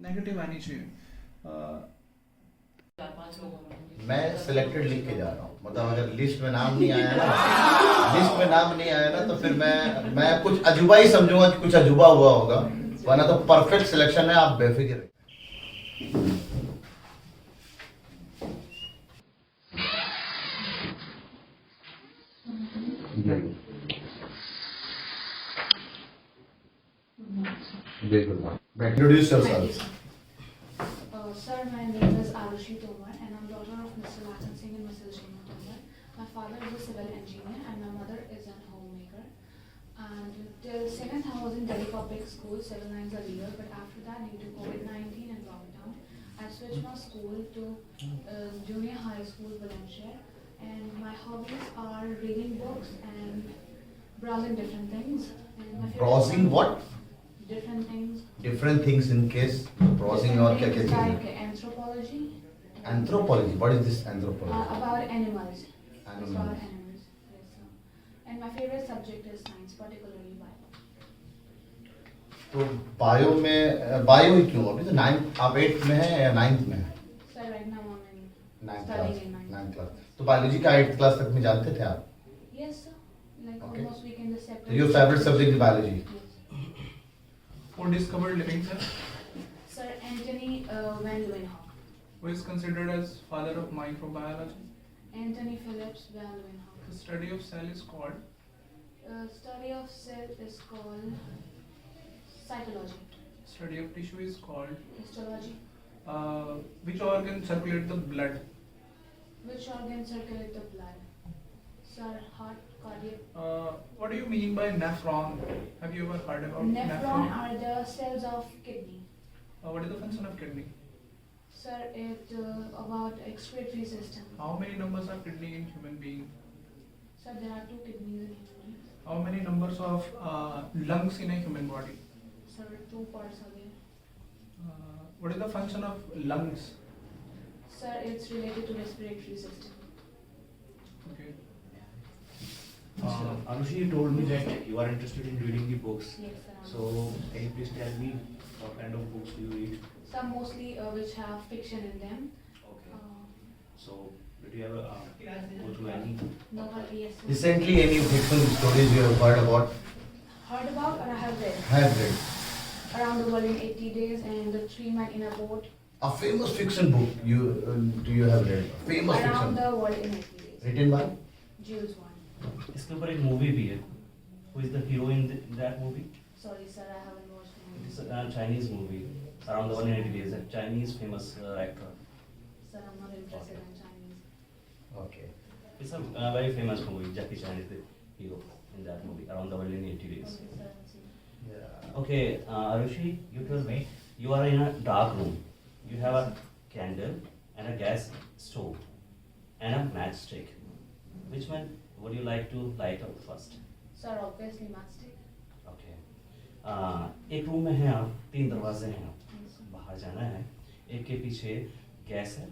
Negative आनी चाहिए। मैं सिलेक्टेड लिख के जा रहा हूँ, मतलब अगर लिस्ट में नाम नहीं आया ना, लिस्ट में नाम नहीं आया ना, तो फिर मैं कुछ अजूबा ही समझूंगा कि कुछ अजूबा हुआ होगा, वरना तो परफेक्ट सिलेक्शन है, आप बेफिक्र रहिए। Introduce yourself. Sir, my name is Arushi Tomar and I'm daughter of Mr. Lakan Singh and Mrs. Jima Tomar. My father is a civil engineer and my mother is a homemaker. And till 7th I was in Delhi Public School, 7 lines a year, but after that due to COVID-19 and lockdown, I switched my school to junior high school, Bulandshahr. And my hobbies are reading books and browsing different things. And my favorite Browsing what? different things. Different things in case browsing और क्या क्या Like चीजें? anthropology. Anthropology. What is this anthropology? About animals. Animals. It's about animals. Yes, sir. And my favorite subject is science, particularly bio. तो bio में bio ही क्यों? अभी तो 9th आप 8th में है या 9th में है? So right now I'm in 9th studying class. in 9th. 9th class. तो बायोलॉजी का 8th क्लास तक में जानते थे आप? Yes, sir. Like Okay. almost we can just separate. So your favorite subject is biology. Yes. Who discovered living cell? Sir Anthony Van Leeuwenhoek. Who is considered as father of microbiology? Anthony Phillips Van Leeuwenhoek. The study of cell is called. Study of cell is called cytology. Study of tissue is called. Histology. Which organ circulate the blood? Which organ circulate the blood? Sir, heart, cardiac. What do you mean by nephron? Have you ever heard about Nephron are the cells of kidney. What is the function of kidney? Sir, it about excretory system. How many numbers of kidney in human being? Sir, there are 2 kidneys in human beings. How many numbers of lungs in a human body? Sir, 2 parts are there. What is the function of lungs? Sir, it's related to respiratory system. Okay. Anushi, you told me that you are interested in reading the books. Yes, sir. So, can you please tell me what kind of books do you read? Some mostly which have fiction in them. Okay. So, did you ever go through any? Novel, yes. Sir. Recently, any fictional stories you have heard about? Heard about or I have read? Have read. Around the world in 80 days and the 3 men in a boat. A famous fiction book do you have read? Famous Around fiction. the world in 80 days. Written by? Jules Verne. इसके ऊपर एक movie भी है. Who is the hero in that movie? Sorry, sir, I haven't watched the It movie. is a Chinese movie. Around the 180 days. A Chinese famous actor. Sir, I'm not interested in Chinese. Okay. It's a very famous movie. Jackie Chan is the hero in that movie. Around the world in 80 days. Okay, sir, I'll see. Yeah. Okay, Arushi, you told me you are in a dark room. You have a candle and a gas stove and a matchstick. Which one would you like to light up first? Sir, obviously matchstick. Okay. एक room में हैं आप, 3 दरवाजे हैं आप, Yes, sir. बाहर जाना है. एक के पीछे गैस है,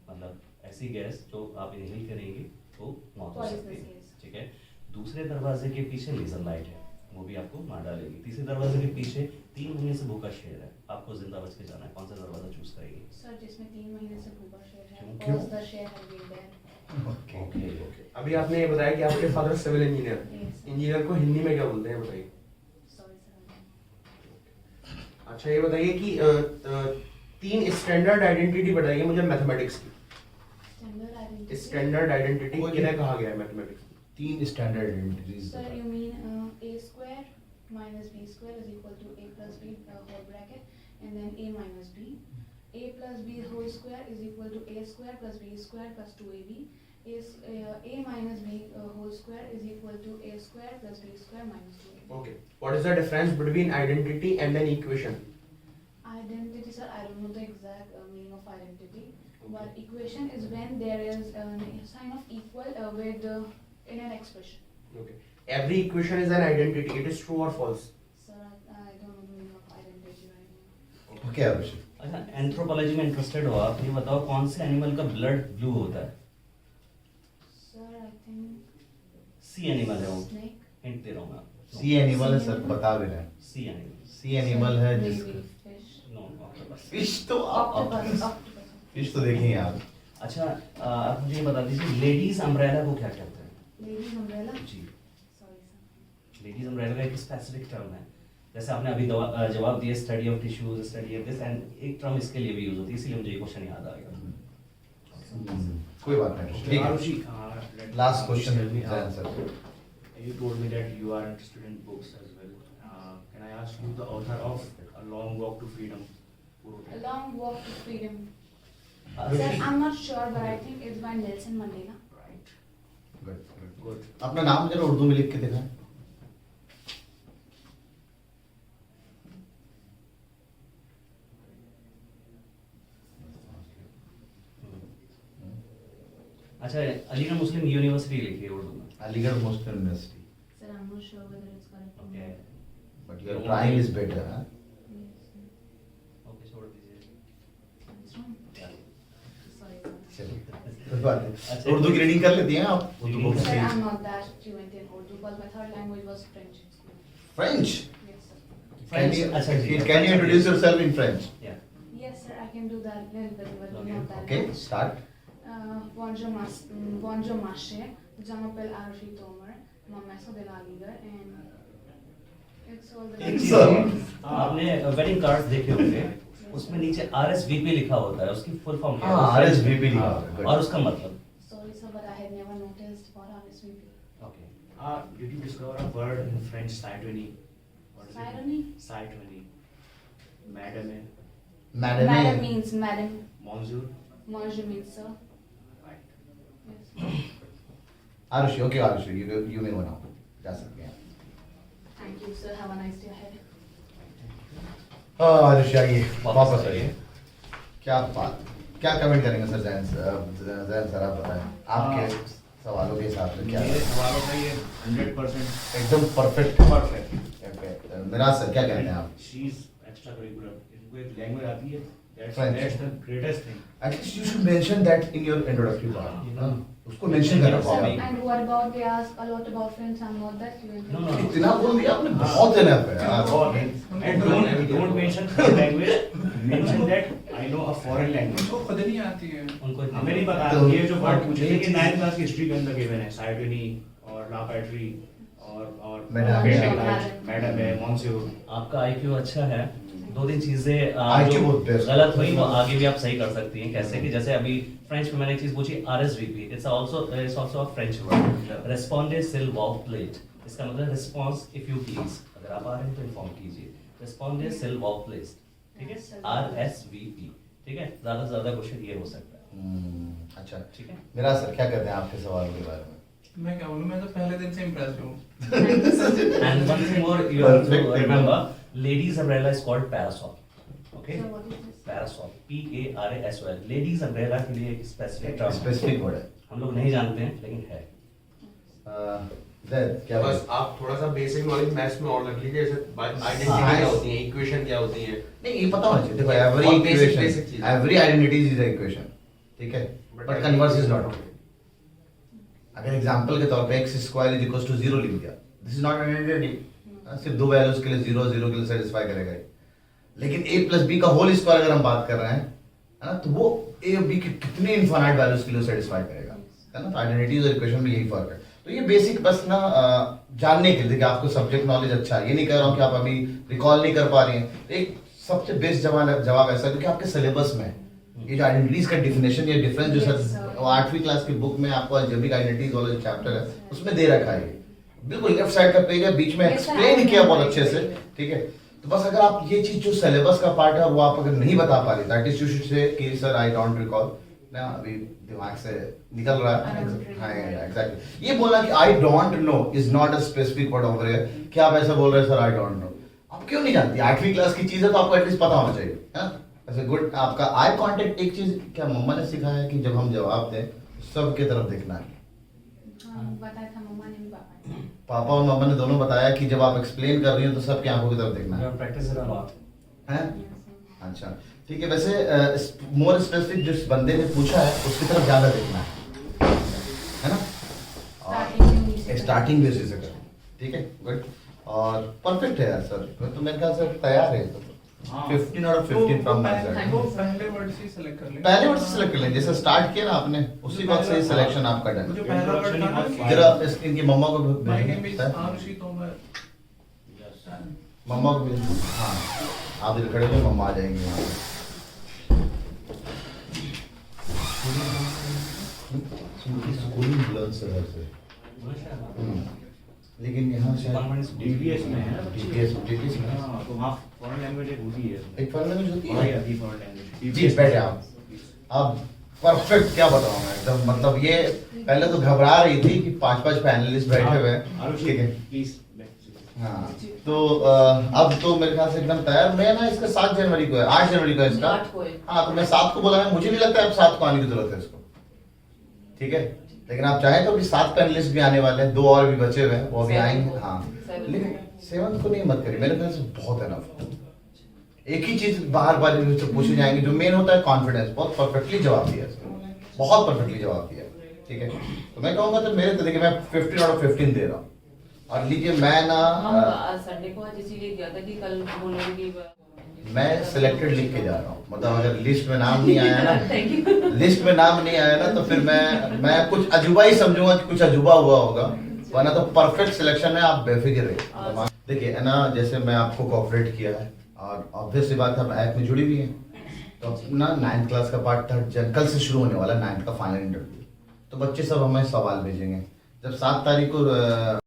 मतलब ऐसी गैस जो आप इनहेल करेंगे तो मौत हो Poisonous सकती है. gas. ठीक है. दूसरे दरवाजे के पीछे लेजर लाइट है, वो भी आपको मार डालेगी. तीसरे दरवाजे के पीछे 3 महीने से भूखा शेर है, आपको जिंदा बच के जाना है. कौन सा दरवाजा चूज करेंगे? सर, जिसमें 3 महीने से भूखा शेर है, क्यों? because the share has been dead. Okay. Okay. अभी आपने ये बताया कि आपके father civil engineer. Yes, sir. Engineer को हिंदी में क्या बोलते हैं बताइए. Sorry, sir. अच्छा ये बताइए कि 3 स्टैंडर्ड आइडेंटिटी बताइए मुझे मैथमेटिक्स की. Standard identity. स्टैंडर्ड आइडेंटिटी कोई- किन्हें कहा गया है मैथमेटिक्स में? 3 standard identities. Sir, you mean a square minus b square is equal to a plus b whole bracket and then a minus b. A plus b whole square is equal to a square plus b square plus 2ab. A minus b whole square is equal to a square plus b square minus 2ab. Okay. What is the difference between identity and an equation? Identity, sir, I don't know the exact meaning of identity, but equation is when there is a sign of equal with in an expression. Okay. Every equation is an identity. It is true or false? Sir, I don't know the meaning of identity right now. Okay, Arushi. अच्छा, anthropology में interested हो आप, ये बताओ कौन से animal का blood blue होता है? Sir, I think sea animal है वो. snake. हिंट दे रहा हूँ मैं आपको. Sea animal है सर, बता भी रहे हैं. Sea animal. Sea animal है Maybe जिसका fish. No octopus. फिश तो Octopus. Octopus. फिश तो देखेंगे आप। अच्छा आप मुझे ये बता दीजिए लेडीज अम्ब्रेला को क्या कहते हैं? Ladies umbrella. जी Sorry, sir. लेडीज अम्ब्रेला का एक स्पेसिफिक टर्म है, जैसे आपने अभी जवाब दिया study of tissues, study of this, and एक टर्म इसके लिए भी यूज होती है, इसीलिए मुझे ये क्वेश्चन याद आ गया। कोई बात नहीं, ठीक है। Arushi, Last question, tell me, answer. you told me that you are interested in books as well. Can I ask you the author of A Long Walk to Freedom? A Long Walk to Freedom. Uh, Sir, I'm not sure, but I think it's by Nelson Mandela. Right. Good. Good. अपना नाम जरा उर्दू में लिख के दिखाएं। अच्छा Aligarh Muslim university लिखी है उर्दू में। Aligarh Muslim University, Sir, I'm not sure whether it's correct or okay not. But your trying is better, हां? Yes, sir. ओके छोड़ दीजिए। It's wrong. Sorry, sir. चलिए, कोई बात नहीं। अच्छा, उर्दू की रीडिंग कर लेती हैं आप? उर्दू Reading बुक्स Sir, की। I'm not that fluent in Urdu, but my third language was French in school. French? Yes, sir. Can you, अच्छा जी। can you introduce yourself in French? Yeah. Yes, sir, I can do that little bit, but Okay. not that Okay, much. start. Bonjour, Mashe. Je m'appelle Arushi Tomar. Mameso de la Liga, and it's all the. एक चीज Sir. है, आपने wedding cards देखे होंगे, उसमें नीचे RSVP लिखा होता है, उसकी फुल फॉर्म क्या हाँ, है? RSVP लिखा होता है, good. और उसका मतलब? Sorry, sir, but I had never noticed what RSVP. Okay Did you discover a word in French, cytony? What is it? Cytony? Cytony. Madame. Madam. Madam means madam. Monsieur. Monsieur means sir. Right. Yes. Aarushi, okay Aarushi, you may go now. जा सकते हैं। Thank you, sir. Have a nice day ahead. Arushi आइए, वापस वापस आइए। आइए। क्या बात, क्या कमेंट करेंगे सर? जैन सर आप बताएं, आपके सवालों के हिसाब से क्या मेरे है? सवालों का ये 100% एकदम परफेक्ट। perfect. मिराज सर क्या कहते हैं आप? She is extracurricular. इनको एक लैंग्वेज आती है. French. That's the greatest thing. At least you should mention that in your introductory part. हाँ, उसको mention करना Sir, पड़ेगा। and what about they ask a lot about French? I'm not that fluent. in No, no, no. French. इतना बोल दिया आपने, बहुत देना है यार। And don't mention foreign language. Mention that I know a foreign language. उनको खुद नहीं आती है। उनको इतना- हमें नहीं पता तो- ये जो वर्ड पूछे थे ये कि चीज़- 9th क्लास की हिस्ट्री के अंदर गिवन है साइटनी और लापेट्री और मैडम। मैडम है मॉन्स्योर। आपका IQ अच्छा है, दो तीन चीजें IQ जो बहुत best है। गलत हुई वो आगे भी आप सही कर सकती हैं। कैसे कि जैसे अभी फ्रेंच में मैंने एक चीज पूछी RSVP, it's also a French word, रेस्पोंडे सिल वर्ब प्लेट, इसका मतलब रिस्पांस इफ यू प्लीज, अगर आप आ रहे हैं तो इन्फॉर्म कीजिए, रेस्पोंडे सिल वर्ब प्लेट, ठीक है, RSVP, ठीक है, ज्यादा से ज्यादा क्वेश्चन ये हो सकता है, अच्छा, ठीक है। मिराज सर क्या कहते हैं आपके सवालों के बारे में? मैं क्या बोलूं, मैं तो पहले दिन से इम्प्रेस हूँ। And one thing more you have to Perfect. remember, ladies umbrella is called parasol, okay? So what is this? Parasol, PARASOL, ladies umbrella के लिए एक स्पेसिफिक टर्म है, स्पेसिफिक वर्ड है। हम लोग नहीं जानते हैं लेकिन है। जैद क्या बस बस आप थोड़ा सा बेसिक नॉलेज मैथ्स में और रख लीजिए, जैसे आइडेंटिटी हाँ, क्या होती है, इक्वेशन क्या होती है। नहीं, ये पता होना चाहिए। देखो एवरी बहुत basic इक्वेशन, चीज़। Every identity is a equation, ठीक है, बट कन्वर्स इज नॉट। अगर एग्जांपल के तौर पे x square is equal to 0 लिख दिया, this is not an identity. सिर्फ दो वैल्यूज के लिए 0 0 के लिए सेटिस्फाई करेगा ये। लेकिन a प्लस b का होल स्क्वायर अगर हम बात कर रहे हैं, है ना, तो वो a और b के कितने इनफाइनाइट वैल्यूज के लिए सेटिस्फाई करेगा, है ना। तो आइडेंटिटीज और इक्वेशन में यही फर्क है। तो ये बेसिक बस ना जानने के लिए कि आपको सब्जेक्ट नॉलेज अच्छा है, ये नहीं कह रहा हूँ कि आप अभी रिकॉल नहीं कर पा रही हैं। एक सबसे बेस्ट जवाब ऐसा है क्योंकि आपके सिलेबस में है। ये जो आइडेंटिटीज का डिफिनेशन या डिफरेंस जो Yes, सर sir. 8वीं क्लास की बुक में आपको अलजेब्रिक आइडेंटिटीज वाला जो चैप्टर है उसमें दे रखा है। बिल्कुल लेफ्ट साइड का पेज है, बीच में Yes, sir, एक्सप्लेन I किया बहुत remember अच्छे से, it. ठीक है। तो बस अगर आप ये चीज जो सिलेबस का पार्ट है वो आप अगर नहीं बता पा रही, that is you should say कि सर आई डोंट रिकॉल ना, अभी दिमाग से निकल रहा I don't है। हाँ remember. एग्जैक्टली, ये बोलना कि I don't know is not a specific word over here कि आप ऐसा बोल रहे हैं सर आई डोंट नो। आप क्यों नहीं जानती? 8वीं क्लास की चीज है तो आपको एटलीस्ट पता होना चाहिए, है ना। ऐसे गुड आपका आई कांटेक्ट, एक चीज क्या मम्मा ने सिखाया है कि जब हम जवाब दें सब की तरफ देखना है। हाँ, बताया था मम्मा ने भी पापा ने। पापा और मम्मा ने दोनों बताया कि जब आप एक्सप्लेन कर रही हो तो सबकी आंखों की तरफ देखना है, प्रैक्टिस इट अ लॉट, हैं? Yes, sir. अच्छा ठीक है। वैसे मोर स्पेसिफिक जिस बंदे ने पूछा है उसकी तरफ ज्यादा देखना है ना। Starting में नीचे और से स्टार्टिंग बेसिस से करें, ठीक है, गुड और परफेक्ट है यार सर। तो मेरे ख्याल से तैयार है तो हाँ। 15 out of 15 from my side. तो पहले वर्ड से सेलेक्ट कर लेंगे। पहले वर्ड से सिलेक्ट कर लें, जैसे स्टार्ट किया ना आपने उसी वक्त से सिलेक्शन आपका डन। जो पहला वर्ड था ना, जरा इनकी मम्मा को My name is भेजें। आरुषि तोमर। मम्मा को भेजें। हाँ आप इधर खड़े हो, मम्मा आ जाएंगी यहाँ पे। स्कूलिंग ब्लर से घर से। लेकिन यहाँ शायद DBS में है। DPS में हाँ, तो वहाँ foreign language एक होती है। एक फॉरेन लैंग्वेज होती पढ़ाई है। आती है foreign language। जी बैठे आप। अब परफेक्ट क्या बताऊँ मैं एकदम, मतलब ये पहले तो घबरा रही थी कि 5-5 पैनलिस्ट बैठे हुए हैं। आरुषि, ठीक है। please, हाँ तो अब तो मेरे ख्याल से एकदम तैयार। मैं ना इसका 7 जनवरी को है, 8 जनवरी को है इसका। 8 को है। हाँ तो मैं 7 को बोला है, मुझे नहीं लगता है अब 7 को आने की जरूरत है इसको। ठीक है, लेकिन आप चाहें तो अभी 7 पैनलिस्ट भी आने वाले हैं, 2 और भी बचे हुए हैं, वो अभी आएंगे। हाँ लेकिन 7 को नहीं मत करिए, मेरे ख्याल से बहुत है। एक ही चीज बार बार पूछे जाएंगे, जो मेन होता है कॉन्फिडेंस। बहुत परफेक्टली जवाब दिया इसने, बहुत परफेक्टली जवाब दिया। ठीक है, तो मैं कहूँगा तो मेरे तरीके मैं 15 out of 15 दे रहा हूँ। और लीजिए मैं ना हम संडे को आज इसीलिए किया था कि कल बोलोगे कि मैं सिलेक्टेड लिख के जा रहा हूँ, मतलब अगर लिस्ट में नाम नहीं आया ना, थैंक यू। लिस्ट में नाम नहीं आया ना तो फिर मैं कुछ अजूबा ही समझूंगा कि कुछ अजूबा हुआ होगा, वरना तो परफेक्ट सिलेक्शन है। आप बेफिक्र रहिए। देखिए है ना, जैसे मैं आपको कोऑपरेट किया है और ऑब्वियस सी बात है, आप ऐप में जुड़ी हुई है, तो अपना 9th क्लास का पार्ट कल से शुरू होने वाला है, 9th का फाइनल इंटरव्यू। तो बच्चे सब हमें सवाल भेजेंगे। जब 7 तारीख को